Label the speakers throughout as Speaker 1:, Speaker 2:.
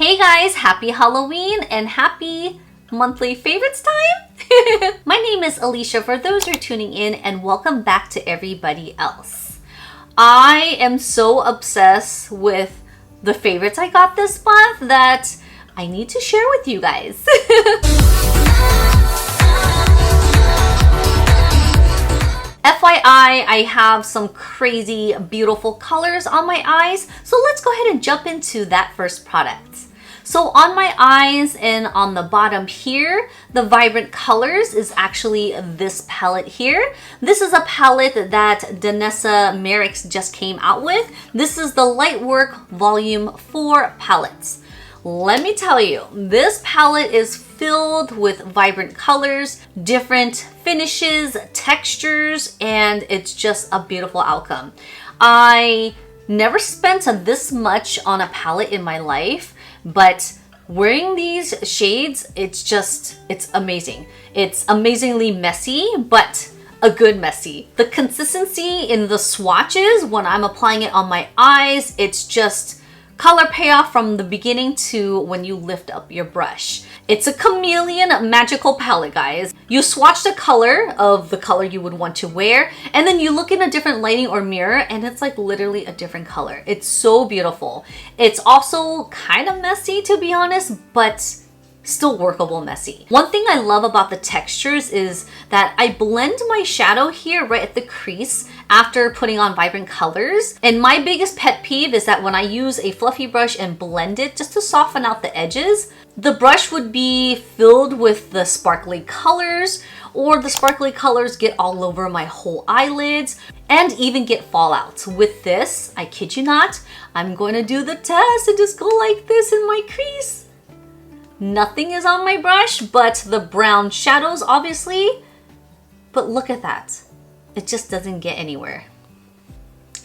Speaker 1: Hey guys, happy Halloween and happy monthly favorites time! My name is Alicia for those who are tuning in, and welcome back to everybody else. I am so obsessed with the favorites I got this month that I need to share with you guys. FYI, I have some crazy beautiful colors on my eyes, so let's go ahead and jump into that first product. So on my eyes and on the bottom here, the vibrant colors is actually this palette here. This is a palette that DANESSA MYRICKS just came out with. This is the Lightwork Volume 4 palettes. Let me tell you, this palette is filled with vibrant colors, different finishes, textures, and it's just a beautiful outcome. I never spent this much on a palette in my life, but wearing these shades, it's amazing. It's amazingly messy, but a good messy. The consistency in the swatches when I'm applying it on my eyes, it's just color payoff from the beginning to when you lift up your brush. It's a chameleon magical palette, guys. You swatch the color of the color you would want to wear, and then you look in a different lighting or mirror, and it's like literally a different color. It's so beautiful. It's also kind of messy, to be honest, but still workable messy. One thing I love about the textures is that I blend my shadow here right at the crease after putting on vibrant colors. And my biggest pet peeve is that when I use a fluffy brush and blend it just to soften out the edges, the brush would be filled with the sparkly colors, or the sparkly colors get all over my whole eyelids and even get fallouts. With this, I kid you not, I'm going to do the test and just go like this in my crease. Nothing is on my brush but the brown shadows, obviously. But look at that. It just doesn't get anywhere.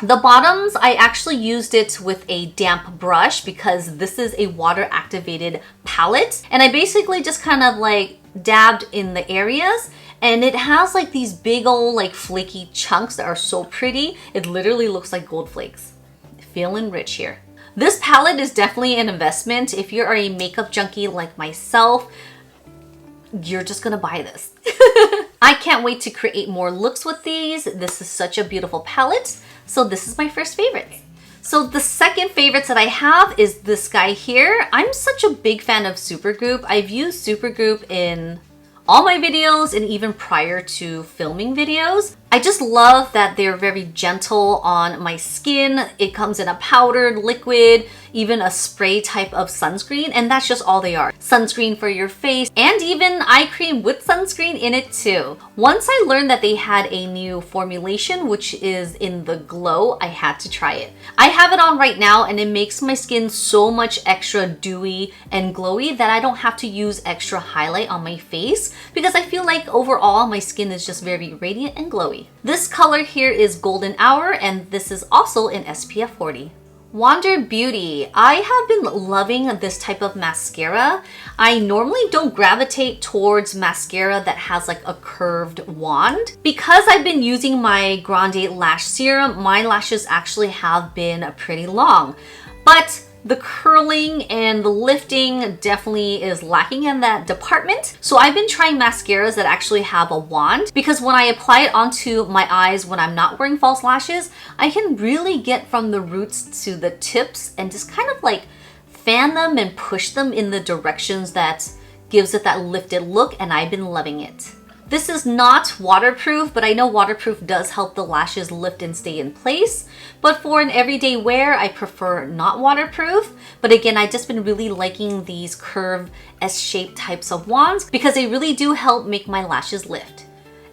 Speaker 1: The bottoms, I actually used it with a damp brush because this is a water activated palette. And I basically just kind of like dabbed in the areas, and it has like these big old like flaky chunks that are so pretty. It literally looks like gold flakes. Feeling rich here. This palette is definitely an investment. If you're a makeup junkie like myself, you're just gonna buy this. I can't wait to create more looks with these. This is such a beautiful palette. So this is my first favorite. So the second favorites that I have is this guy here. I'm such a big fan of Supergoop. I've used Supergoop in all my videos and even prior to filming videos. I just love that they're very gentle on my skin. It comes in a powdered, liquid, even a spray type of sunscreen, and that's just all they are. Sunscreen for your face, and even eye cream with sunscreen in it too. Once I learned that they had a new formulation, which is in the Glow, I had to try it. I have it on right now, and it makes my skin so much extra dewy and glowy that I don't have to use extra highlight on my face, because I feel like overall my skin is just very radiant and glowy. This color here is Golden Hour, and this is also in SPF 40. Wander Beauty. I have been loving this type of mascara. I normally don't gravitate towards mascara that has like a curved wand. Because I've been using my Grande Lash Serum, my lashes actually have been pretty long. But the curling and the lifting definitely is lacking in that department. So I've been trying mascaras that actually have a wand, because when I apply it onto my eyes when I'm not wearing false lashes, I can really get from the roots to the tips and just kind of like fan them and push them in the directions that gives it that lifted look, and I've been loving it. This is not waterproof, but I know waterproof does help the lashes lift and stay in place. But for an everyday wear, I prefer not waterproof. But again, I've just been really liking these curved S-shaped types of wands because they really do help make my lashes lift.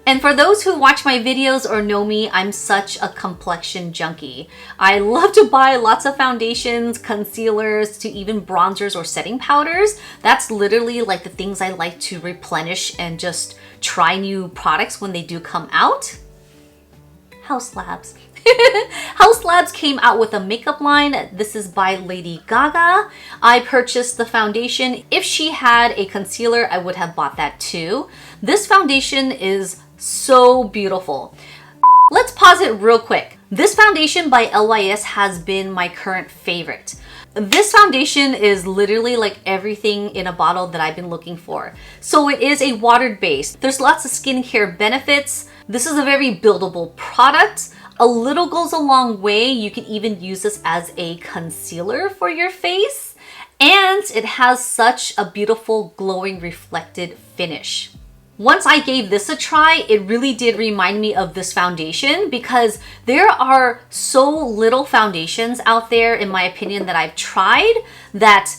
Speaker 1: And for those who watch my videos or know me, I'm such a complexion junkie. I love to buy lots of foundations, concealers, to even bronzers or setting powders. That's literally like the things I like to replenish and just try new products when they do come out. Haus Labs. Haus Labs came out with a makeup line. This is by Lady Gaga. I purchased the foundation. If she had a concealer, I would have bought that too. This foundation is so beautiful. Let's pause it real quick. This foundation by LYS has been my current favorite. This foundation is literally like everything in a bottle that I've been looking for. So it is a watered base. There's lots of skincare benefits. This is a very buildable product. A little goes a long way. You can even use this as a concealer for your face. And it has such a beautiful glowing reflected finish. Once I gave this a try, it really did remind me of this foundation because there are so little foundations out there, in my opinion, that I've tried that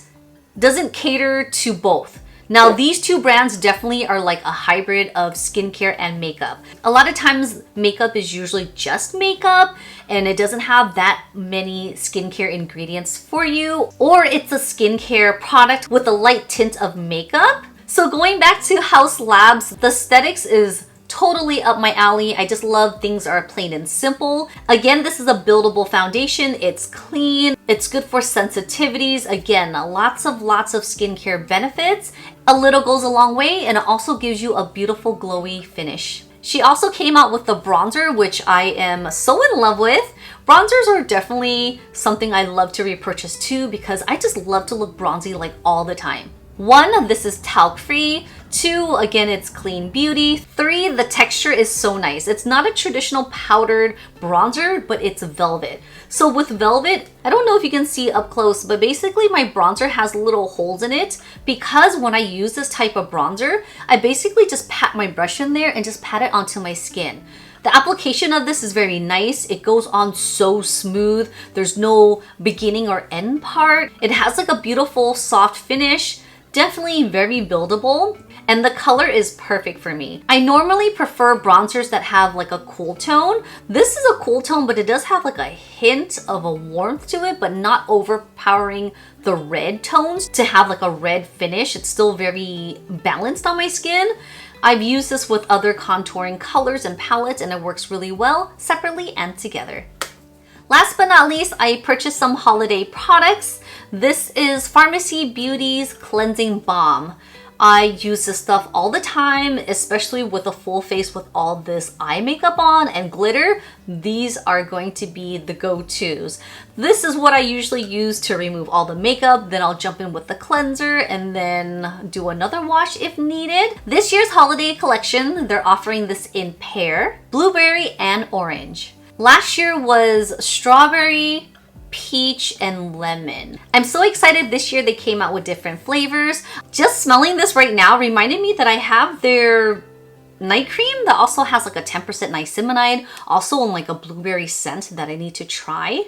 Speaker 1: doesn't cater to both. Now, these two brands definitely are like a hybrid of skincare and makeup. A lot of times makeup is usually just makeup and it doesn't have that many skincare ingredients for you, or it's a skincare product with a light tint of makeup. So going back to Haus Labs, the aesthetics is totally up my alley. I just love things are plain and simple. Again, this is a buildable foundation. It's clean. It's good for sensitivities. Again, lots of skincare benefits. A little goes a long way, and it also gives you a beautiful glowy finish. She also came out with the bronzer, which I am so in love with. Bronzers are definitely something I love to repurchase too because I just love to look bronzy like all the time. 1, this is talc free. 2, again, it's clean beauty. 3, the texture is so nice. It's not a traditional powdered bronzer, but it's velvet. So with velvet, I don't know if you can see up close, but basically my bronzer has little holes in it because when I use this type of bronzer, I basically just pat my brush in there and just pat it onto my skin. The application of this is very nice. It goes on so smooth. There's no beginning or end part. It has like a beautiful soft finish. Definitely very buildable, and the color is perfect for me. I normally prefer bronzers that have like a cool tone. This is a cool tone, but it does have like a hint of a warmth to it, but not overpowering the red tones to have like a red finish. It's still very balanced on my skin. I've used this with other contouring colors and palettes, and it works really well separately and together. Last but not least, I purchased some holiday products. This is Pharmacy Beauty's Cleansing Balm. I use this stuff all the time, especially with a full face with all this eye makeup on and glitter. These are going to be the go-tos. This is what I usually use to remove all the makeup. Then I'll jump in with the cleanser and then do another wash if needed. This year's holiday collection, they're offering this in pear, blueberry, and orange. Last year was strawberry, peach, and lemon. I'm so excited this year they came out with different flavors. Just smelling this right now reminded me that I have their night cream that also has like a 10% niacinamide, also in like a blueberry scent that I need to try.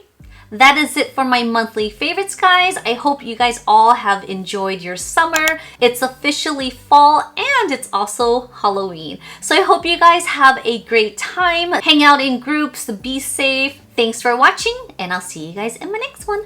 Speaker 1: That is it for my monthly favorites, guys. I hope you guys all have enjoyed your summer. It's officially fall and it's also Halloween. So I hope you guys have a great time. Hang out in groups, be safe. Thanks for watching, and I'll see you guys in my next one.